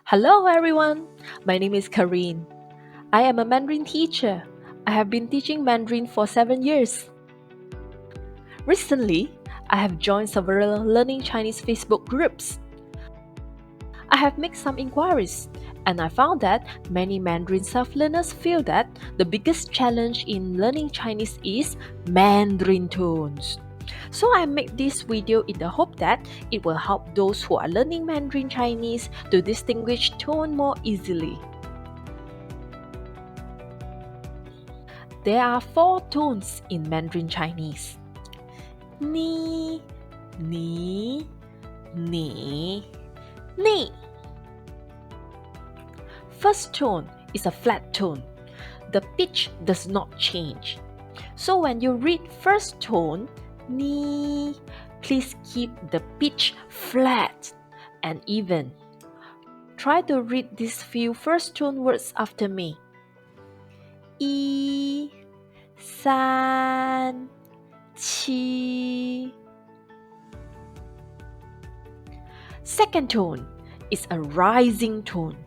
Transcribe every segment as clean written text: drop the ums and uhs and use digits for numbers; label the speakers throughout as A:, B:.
A: Hello everyone, my name is Careen. I am a Mandarin teacher. I have been teaching Mandarin for 7 years. Recently, I have joined several learning Chinese Facebook groups. I have made some inquiries and I found that many Mandarin self-learners feel that the biggest challenge in learning Chinese is Mandarin tones. So I made this video in the hope that it will help those who are learning Mandarin Chinese to distinguish tone more easily. There are 4 tones in Mandarin Chinese. Ni, ni, ni, ni. First tone is a flat tone. The pitch does not change. So when you read first tone, ni, please keep the pitch flat and even. Try to read these few first tone words after me. 1, 3, 7. Second tone is a rising tone.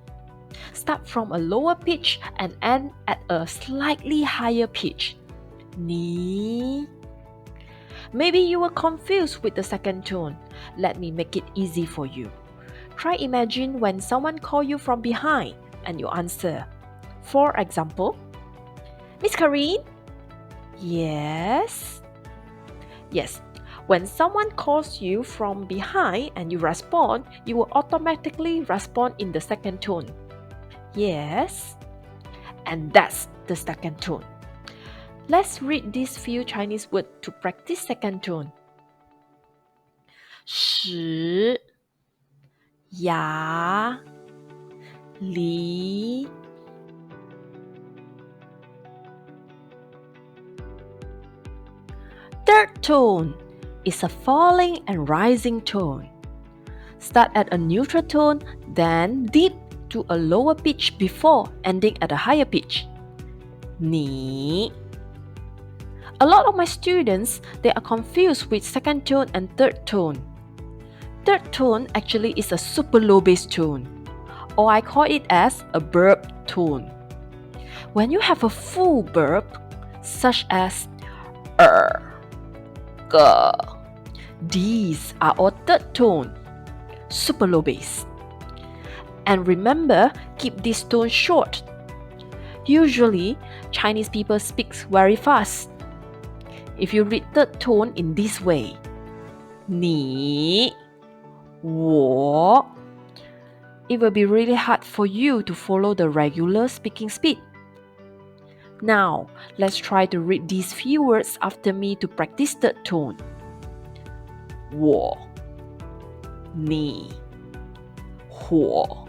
A: Start from a lower pitch and end at a slightly higher pitch. Ni. Maybe you were confused with the second tone. Let me make it easy for you. Try imagine when someone calls you from behind and you answer. For example, Miss Careen? Yes? Yes, when someone calls you from behind and you respond, you will automatically respond in the second tone. Yes? And that's the second tone. Let's read these few Chinese words to practice second tone. 时 牙 离 Third tone is a falling and rising tone. Start at a neutral tone, then dip to a lower pitch before ending at a higher pitch. Ni. A lot of my students, they are confused with second tone and third tone. Third tone actually is a super low bass tone, or I call it as a burp tone. When you have a full burp, such as g, these are all third tone, super low bass. And remember, keep this tone short. Usually, Chinese people speak very fast. If you read third tone in this way, 你 我 it will be really hard for you to follow the regular speaking speed. Now, let's try to read these few words after me to practice third tone. 我 你 火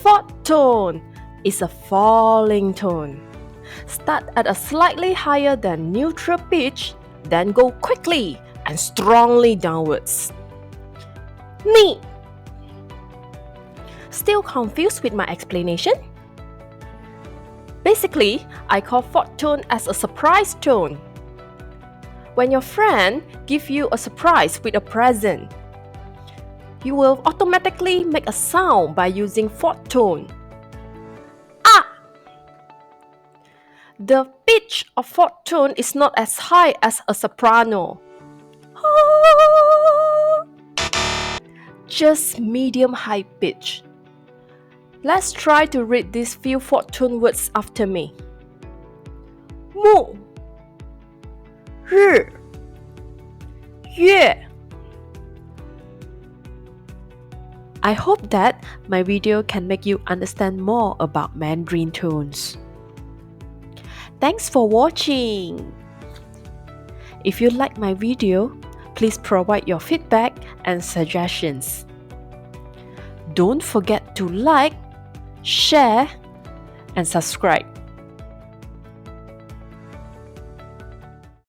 A: Fourth tone is a falling tone. Start at a slightly higher than neutral pitch, then go quickly and strongly downwards. Ni. Still confused with my explanation? Basically, I call fourth tone as a surprise tone. When your friend gives you a surprise with a present, you will automatically make a sound by using fourth tone. Ah! The pitch of fourth tone is not as high as a soprano. Just medium high pitch. Let's try to read these few fourth tone words after me. 木 日 月 I hope that my video can make you understand more about Mandarin tones. Thanks for watching. If you like my video, please provide your feedback and suggestions. Don't forget to like, share, and subscribe.